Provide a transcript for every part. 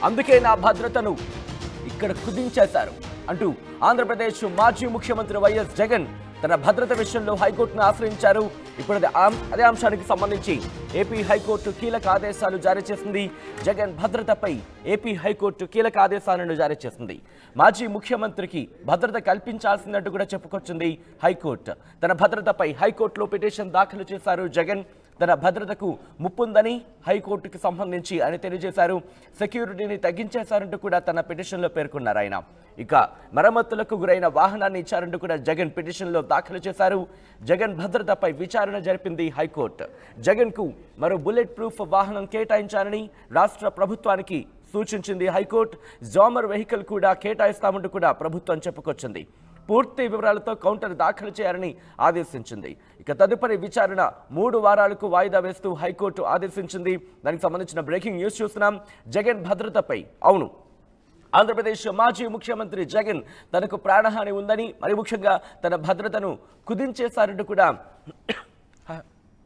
అందుకే నా భద్రతను ఇక్కడ కుదించేశారు అంటూ ఆంధ్రప్రదేశ్ మాజీ ముఖ్యమంత్రి వైఎస్ జగన్ తన భద్రత విషయంలో హైకోర్టును ఆశ్రయించారు. ఇప్పుడు అదే అంశానికి సంబంధించి ఏపీ హైకోర్టు కీలక ఆదేశాలు జారీ చేసింది. జగన్ భద్రతపై ఏపీ హైకోర్టు కీలక ఆదేశాలను జారీ చేసింది. మాజీ ముఖ్యమంత్రికి భద్రత కల్పించాల్సిందంటూ కూడా చెప్పుకొచ్చింది హైకోర్టు. తన భద్రతపై హైకోర్టులో పిటిషన్ దాఖలు చేశారు జగన్. తన భద్రతకు ముప్పుందని హైకోర్టుకి సంబంధించి ఆయన తెలియజేశారు. సెక్యూరిటీని తగ్గించేశారంటూ కూడా తన పిటిషన్లో పేర్కొన్నారు ఆయన. ఇక మరమ్మతులకు గురైన వాహనాన్ని ఇచ్చారంటూ కూడా జగన్ పిటిషన్లో దాఖలు చేశారు. జగన్ భద్రతపై విచారణ జరిపింది హైకోర్టు. జగన్కు మరో బుల్లెట్ ప్రూఫ్ వాహనం కేటాయించాలని రాష్ట్ర ప్రభుత్వానికి సూచించింది హైకోర్టు. జామర్ వెహికల్ కూడా కేటాయిస్తామంటూ కూడా ప్రభుత్వం చెప్పుకొచ్చింది. పూర్తి వివరాలతో కౌంటర్ దాఖలు చేయాలని ఆదేశించింది. ఇక తదుపరి విచారణ 3 వారాలకు వాయిదా వేస్తూ హైకోర్టు ఆదేశించింది. దానికి సంబంధించిన బ్రేకింగ్ న్యూస్ చూస్తున్నాం. జగన్ భద్రతపై అవును, ఆంధ్రప్రదేశ్ మాజీ ముఖ్యమంత్రి జగన్ తనకు ప్రాణహాని ఉందని, మరి ముఖ్యంగా తన భద్రతను కుదించేశారంటూ కూడా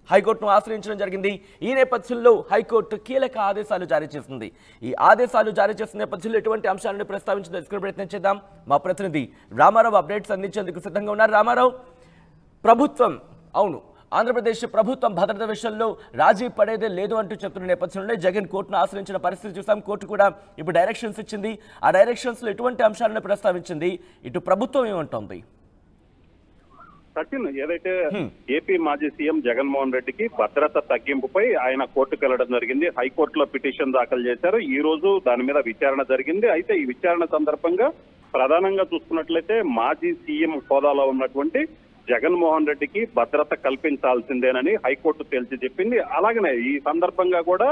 హైకోర్టును ఆశ్రయించడం జరిగింది. ఈ నేపథ్యంలో హైకోర్టు కీలక ఆదేశాలు జారీ చేసింది. ఈ ఆదేశాలు జారీ చేసిన నేపథ్యంలో ఎటువంటి అంశాలను ప్రస్తావించి తెలుసుకునే ప్రయత్నం చేద్దాం. మా ప్రతినిధి రామారావు అప్డేట్స్ అందించేందుకు సిద్ధంగా ఉన్నారు. రామారావు, ప్రభుత్వం అవును, ఆంధ్రప్రదేశ్ ప్రభుత్వం భద్రత విషయంలో రాజీ పడేదే లేదు అంటూ చెప్తున్న నేపథ్యంలో జగన్ కోర్టును ఆశ్రయించిన పరిస్థితి చూసాం. కోర్టు కూడా ఇప్పుడు డైరెక్షన్స్ ఇచ్చింది. ఆ డైరెక్షన్స్లో ఎటువంటి అంశాలను ప్రస్తావించింది, ఇటు ప్రభుత్వం ఏమంటోంది? సచిన్, ఏదైతే ఏపీ మాజీ సీఎం జగన్మోహన్ రెడ్డికి భద్రత తగ్గింపుపై ఆయన కోర్టుకు వెళ్లడం జరిగింది. హైకోర్టులో పిటిషన్ దాఖలు చేశారు. ఈ రోజు దాని మీద విచారణ జరిగింది. అయితే ఈ విచారణ సందర్భంగా ప్రధానంగా చూసుకున్నట్లయితే మాజీ సీఎం హోదాలో ఉన్నటువంటి జగన్మోహన్ రెడ్డికి భద్రత కల్పించాల్సిందేనని హైకోర్టు తేల్చి చెప్పింది. అలాగనే ఈ సందర్భంగా కూడా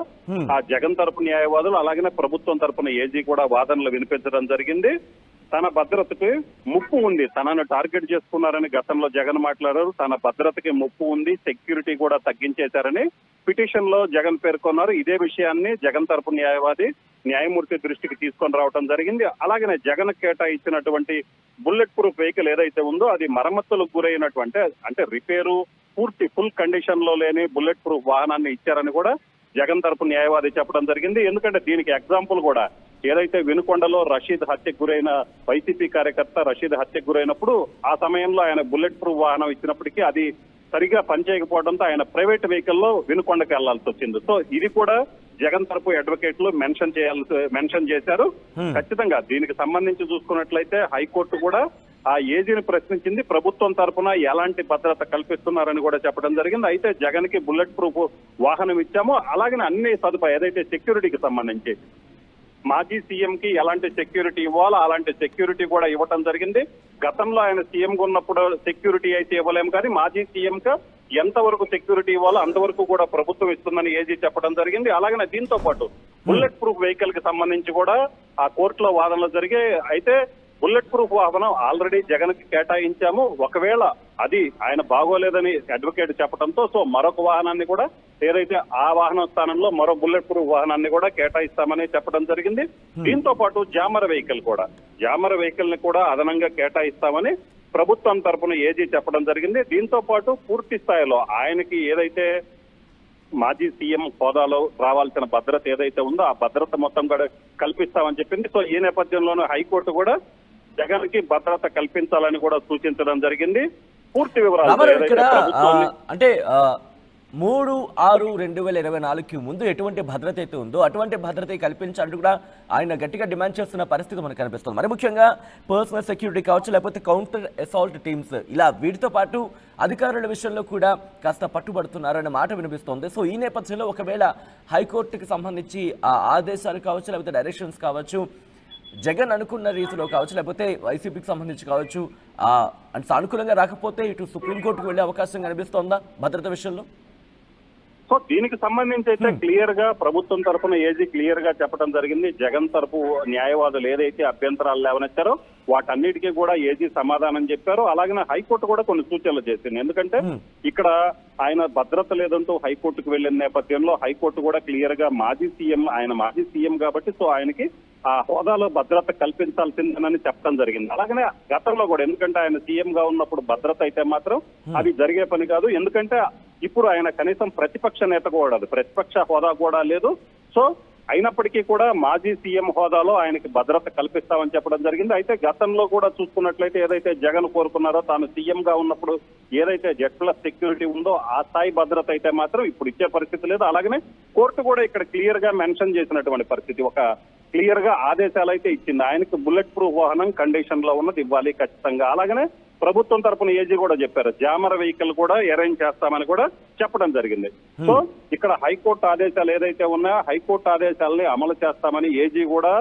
ఆ జగన్ తరపు న్యాయవాదులు అలాగనే ప్రభుత్వం తరపున ఏజీ కూడా వాదనలు వినిపించడం జరిగింది. తన భద్రతకి ముప్పు ఉంది, తనను టార్గెట్ చేసుకున్నారని గతంలో జగన్ మాట్లాడారు. తన భద్రతకి ముప్పు ఉంది, సెక్యూరిటీ కూడా తగ్గించేశారని పిటిషన్ లో జగన్ పేర్కొన్నారు. ఇదే విషయాన్ని జగన్ తరపు న్యాయమూర్తి దృష్టికి తీసుకొని రావడం జరిగింది. అలాగనే జగన్ కేటాయించినటువంటి బుల్లెట్ ప్రూఫ్ వెహికల్ ఏదైతే ఉందో అది మరమ్మతులకు గురైనటువంటి, అంటే రిపేరు పూర్తి ఫుల్ కండిషన్ లో లేని బుల్లెట్ ప్రూఫ్ వాహనాన్ని ఇచ్చారని కూడా జగన్ తరపు న్యాయవాది చెప్పడం జరిగింది. ఎందుకంటే దీనికి ఎగ్జాంపుల్ కూడా ఏదైతే వినుకొండలో రషీద్ హత్యకు గురైన వైసీపీ కార్యకర్త రషీద్ హత్యకు గురైనప్పుడు ఆ సమయంలో ఆయన బుల్లెట్ ప్రూఫ్ వాహనం ఇచ్చినప్పటికీ అది సరిగా పనిచేయకపోవడంతో ఆయన ప్రైవేట్ వెహికల్లో వినుకొండకి వెళ్లాల్సి వచ్చింది. సో ఇది కూడా జగన్ తరపు అడ్వకేట్లు మెన్షన్ చేశారు. ఖచ్చితంగా దీనికి సంబంధించి చూసుకున్నట్లయితే హైకోర్టు కూడా ఆ ఏజీని ప్రశ్నించింది. ప్రభుత్వం తరపున ఎలాంటి భద్రత కల్పిస్తున్నారని కూడా చెప్పడం జరిగింది. అయితే జగన్ కి బుల్లెట్ ప్రూఫ్ వాహనం ఇచ్చాము, అలాగనే అన్ని సదుపాయం ఏదైతే సెక్యూరిటీకి సంబంధించి మాజీ సీఎం కి ఎలాంటి సెక్యూరిటీ ఇవ్వాలో అలాంటి సెక్యూరిటీ కూడా ఇవ్వటం జరిగింది. గతంలో ఆయన సీఎం గా ఉన్నప్పుడు సెక్యూరిటీ అయితే ఇవ్వలేము, కానీ మాజీ సీఎం గా ఎంతవరకు సెక్యూరిటీ ఇవ్వాలో అంతవరకు కూడా ప్రభుత్వం ఇస్తుందని ఏజీ చెప్పడం జరిగింది. అలాగనే దీంతో పాటు బుల్లెట్ ప్రూఫ్ వెహికల్ కి సంబంధించి కూడా ఆ కోర్టులో వాదనలు జరిగాయి. అయితే బుల్లెట్ ప్రూఫ్ వాహనం ఆల్రెడీ జగన్ కి కేటాయించాము, ఒకవేళ అది ఆయన బాగోలేదని అడ్వకేట్ చెప్పడంతో సో మరొక వాహనాన్ని కూడా ఏదైతే ఆ వాహనం స్థానంలో మరో బుల్లెట్ ప్రూఫ్ వాహనాన్ని కూడా కేటాయిస్తామని చెప్పడం జరిగింది. దీంతో పాటు జామర్ వెహికల్ ని కూడా అదనంగా కేటాయిస్తామని ప్రభుత్వం తరపున ఏజీ చెప్పడం జరిగింది. దీంతో పాటు పూర్తి స్థాయిలో ఆయనకి ఏదైతే మాజీ సీఎం హోదాలో రావాల్సిన భద్రత ఏదైతే ఉందో ఆ భద్రత మొత్తం కూడా కల్పిస్తామని చెప్పింది. సో ఈ నేపథ్యంలోనే హైకోర్టు కూడా జగన్ కి భద్రత కల్పించాలని కూడా సూచించడం జరిగింది. పూర్తి వివరాలు అంటే 3/6/2024 ముందు ఎటువంటి భద్రత అయితే ఉందో అటువంటి భద్రత కల్పించాలంటూ కూడా ఆయన గట్టిగా డిమాండ్ చేస్తున్న పరిస్థితి మనకు కనిపిస్తుంది. మరి ముఖ్యంగా పర్సనల్ సెక్యూరిటీ కావచ్చు, లేకపోతే కౌంటర్ అసాల్ట్ టీమ్స్, ఇలా వీటితో పాటు అధికారుల విషయంలో కూడా కాస్త పట్టుబడుతున్నారనే మాట వినిపిస్తోంది. సో ఈ నేపథ్యంలో ఒకవేళ హైకోర్టుకి సంబంధించి ఆ ఆదేశాలు కావచ్చు, లేకపోతే డైరెక్షన్స్ కావచ్చు, జగన్ అనుకున్న రీతిలో కావచ్చు, లేకపోతే వైసీపీకి సంబంధించి కావచ్చు, అంటే సానుకూలంగా రాకపోతే ఇటు సుప్రీంకోర్టుకు వెళ్లే అవకాశం కనిపిస్తోందా భద్రత విషయంలో? సో దీనికి సంబంధించి అయితే క్లియర్ గా ప్రభుత్వం తరఫున ఏజీ క్లియర్ గా చెప్పడం జరిగింది. జగన్ తరపు న్యాయవాదులు ఏదైతే అభ్యంతరాలు లేవనెత్తారో వాటన్నిటికీ కూడా ఏజీ సమాధానం చెప్పారు. అలాగే హైకోర్టు కూడా కొన్ని సూచనలు చేసింది. ఎందుకంటే ఇక్కడ ఆయన భద్రత లేదంటూ హైకోర్టుకు వెళ్లిన నేపథ్యంలో హైకోర్టు కూడా క్లియర్ గా మాజీ సీఎం కాబట్టి సో ఆయనకి ఆ హోదాలో భద్రత కల్పించాల్సిందేనని చెప్పడం జరిగింది. అలాగనే గతంలో కూడా, ఎందుకంటే ఆయన సీఎం గా ఉన్నప్పుడు భద్రత అయితే మాత్రం అది జరిగే పని కాదు. ఎందుకంటే ఇప్పుడు ఆయన కనీసం ప్రతిపక్ష నేత కూడా, ప్రతిపక్ష హోదా కూడా లేదు. సో అయినప్పటికీ కూడా మాజీ సీఎం హోదాలో ఆయనకి భద్రత కల్పిస్తామని చెప్పడం జరిగింది. అయితే గతంలో కూడా చూసుకున్నట్లయితే ఏదైతే జగన్ కోరుకున్నారో తాను సీఎం గా ఉన్నప్పుడు ఏదైతే జెడ్+ సెక్యూరిటీ ఉందో ఆ స్థాయి భద్రత అయితే మాత్రం ఇప్పుడు ఇచ్చే పరిస్థితి లేదు. అలాగనే కోర్టు కూడా ఇక్కడ క్లియర్ గా మెన్షన్ చేసినటువంటి పరిస్థితి, ఒక క్లియర్ గా ఆదేశాలు అయితే ఇచ్చింది. ఆయనకు బుల్లెట్ ప్రూఫ్ వాహనం కండిషన్ లో ఉన్నది ఇవ్వాలి ఖచ్చితంగా. అలాగనే ప్రభుత్వం తరపున ఏజీ కూడా చెప్పారు, జామర్ వెహికల్ కూడా అరేంజ్ చేస్తామని కూడా చెప్పడం జరిగింది. సో ఇక్కడ హైకోర్టు ఆదేశాలు ఏదైతే ఉన్నాయో హైకోర్టు ఆదేశాలని అమలు చేస్తామని ఏజీ కూడా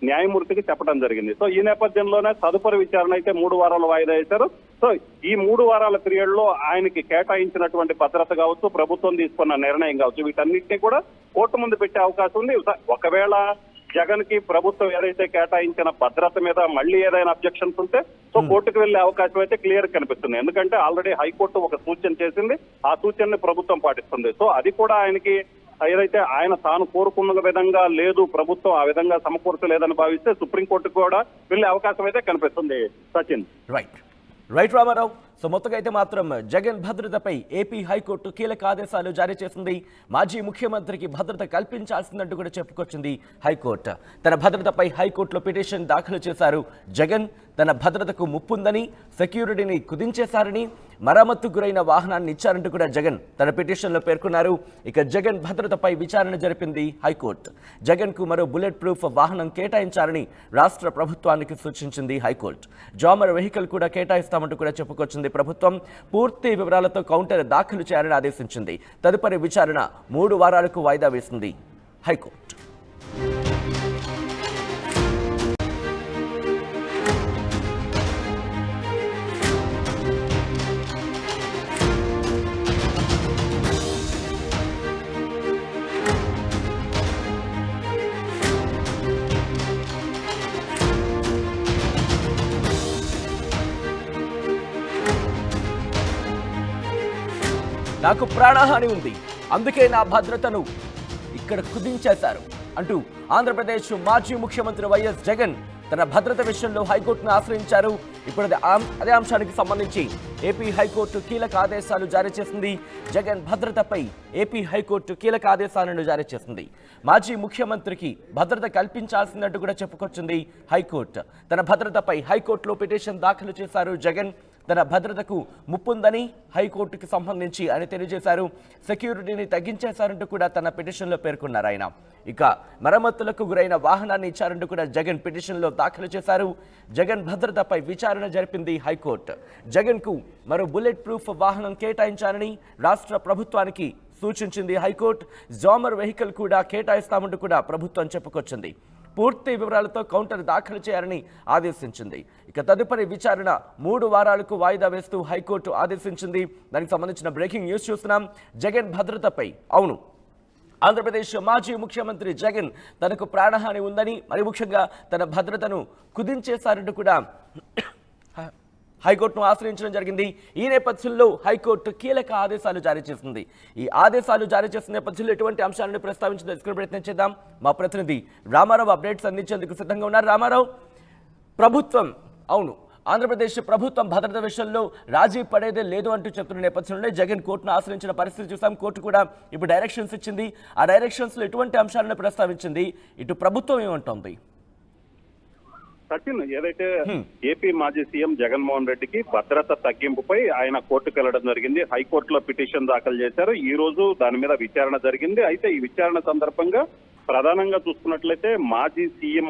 న్యాయమూర్తికి చెప్పడం జరిగింది. సో ఈ నేపథ్యంలోనే తదుపరి విచారణ అయితే 3 వారాలు వాయిదా వేశారు. సో ఈ 3 వారాల పీరియడ్ లో ఆయనకి కేటాయించినటువంటి భద్రత కావచ్చు, ప్రభుత్వం తీసుకున్న నిర్ణయం కావచ్చు, వీటన్నిటినీ కూడా కోర్టు ముందు పెట్టే అవకాశం ఉంది. ఒకవేళ జగన్ కి ప్రభుత్వం ఏదైతే కేటాయించిన భద్రత మీద మళ్ళీ ఏదైనా అబ్జెక్షన్స్ ఉంటే సో కోర్టుకు వెళ్లే అవకాశం అయితే క్లియర్ కనిపిస్తుంది. ఎందుకంటే ఆల్రెడీ హైకోర్టు ఒక సూచన చేసింది, ఆ సూచనని ప్రభుత్వం పాటిస్తుంది. సో అది కూడా ఆయనకి ఏదైతే ఆయన తాను కోరుకున్న విధంగా లేదు, ప్రభుత్వం ఆ విధంగా సమకూర్చలేదని భావిస్తే సుప్రీంకోర్టుకు కూడా వెళ్లే అవకాశం అయితే కనిపిస్తుంది. సచిన్. రైట్ రామారావు. సో మొత్తంగా అయితే మాత్రం జగన్ భద్రతపై ఏపీ హైకోర్టు కీలక ఆదేశాలు జారీ చేసింది. మాజీ ముఖ్యమంత్రికి భద్రత కల్పించాల్సిందంటూ కూడా చెప్పుకొచ్చింది హైకోర్టు. తన భద్రతపై హైకోర్టులో పిటిషన్ దాఖలు చేశారు జగన్. తన భద్రతకు ముప్పుందని, సెక్యూరిటీని కుదించేశారని, మరమ్మత్తు గురైన వాహనాన్ని ఇచ్చారంటూ కూడా జగన్ తన పిటిషన్లో పేర్కొన్నారు. ఇక జగన్ భద్రతపై విచారణ జరిపింది హైకోర్టు. జగన్ కు మరో బుల్లెట్ ప్రూఫ్ వాహనం కేటాయించాలని రాష్ట్ర ప్రభుత్వానికి సూచించింది హైకోర్టు. జామర్ వెహికల్ కూడా కేటాయిస్తామంటూ కూడా చెప్పుకొచ్చింది ప్రభుత్వం. పూర్తి వివరాలతో కౌంటర్ దాఖలు చేయాలని ఆదేశించింది. తదుపరి విచారణ 3 వారాలకు వాయిదా వేసింది హైకోర్టు. నాకు ప్రాణహాని ఉంది, అందుకే నా భద్రతను ఇక్కడ కుదించేశారు అంటూ ఆంధ్రప్రదేశ్ మాజీ ముఖ్యమంత్రి వైఎస్ జగన్ తన భద్రత విషయంలో హైకోర్టును ఆశ్రయించారు. ఇప్పుడు అదే అంశానికి సంబంధించి ఏపీ హైకోర్టు కీలక ఆదేశాలు జారీ చేసింది. జగన్ భద్రతపై ఏపీ హైకోర్టు కీలక ఆదేశాలను జారీ చేసింది. మాజీ ముఖ్యమంత్రికి భద్రత కల్పించాల్సిందంటూ కూడా చెప్పుకొచ్చింది హైకోర్టు. తన భద్రతపై హైకోర్టులో పిటిషన్ దాఖలు చేశారు జగన్. తన భద్రతకు ముప్పుందని హైకోర్టుకి సంబంధించి ఆయన తెలియజేశారు. సెక్యూరిటీని తగ్గించేశారంటూ కూడా తన పిటిషన్లో పేర్కొన్నారు ఆయన. ఇక మరమ్మతులకు గురైన వాహనాన్ని ఇచ్చారంటూ కూడా జగన్ పిటిషన్లో దాఖలు చేశారు. జగన్ భద్రతపై విచారణ జరిపింది హైకోర్టు. జగన్కు మరో బుల్లెట్ ప్రూఫ్ వాహనం కేటాయించాలని రాష్ట్ర ప్రభుత్వానికి సూచించింది హైకోర్టు. జామర్ వెహికల్ కూడా కేటాయిస్తామంటూ కూడా ప్రభుత్వం చెప్పుకొచ్చింది. పూర్తి వివరాలతో కౌంటర్ దాఖలు చేయాలని ఆదేశించింది. ఇక తదుపరి విచారణ 3 వారాలకు వాయిదా వేస్తూ హైకోర్టు ఆదేశించింది. దానికి సంబంధించిన బ్రేకింగ్ న్యూస్ చూస్తున్నాం. జగన్ భద్రతపై అవును, ఆంధ్రప్రదేశ్ మాజీ ముఖ్యమంత్రి జగన్ తనకు ప్రాణహాని ఉందని, మరి ముఖ్యంగా తన భద్రతను కుదించేశారంటూ కూడా హైకోర్టును ఆశ్రయించడం జరిగింది. ఈ నేపథ్యంలో హైకోర్టు కీలక ఆదేశాలు జారీ చేసింది. ఈ ఆదేశాలు జారీ చేసిన నేపథ్యంలో ఎటువంటి అంశాలను ప్రస్తావించి తెలుసుకునే ప్రయత్నం చేద్దాం. మా ప్రతినిధి రామారావు అప్డేట్స్ అందించేందుకు సిద్ధంగా ఉన్నారు. రామారావు, ప్రభుత్వం అవును, ఆంధ్రప్రదేశ్ ప్రభుత్వం భద్రత విషయంలో రాజీ పడేదే లేదు అంటూ చెప్తున్న నేపథ్యంలో జగన్ కోర్టును ఆశ్రయించిన పరిస్థితి చూసాం. కోర్టు కూడా ఇప్పుడు డైరెక్షన్స్ ఇచ్చింది. ఆ డైరెక్షన్స్లో ఎటువంటి అంశాలను ప్రస్తావించింది, ఇటు ప్రభుత్వం ఏమంటోంది? సచిన్, ఏదైతే ఏపీ మాజీ సీఎం జగన్మోహన్ రెడ్డికి భద్రత తగ్గింపుపై ఆయన కోర్టుకు వెళ్లడం జరిగింది. హైకోర్టులో పిటిషన్ దాఖలు చేశారు. ఈ రోజు దాని మీద విచారణ జరిగింది. అయితే ఈ విచారణ సందర్భంగా ప్రధానంగా చూసుకున్నట్లయితే మాజీ సీఎం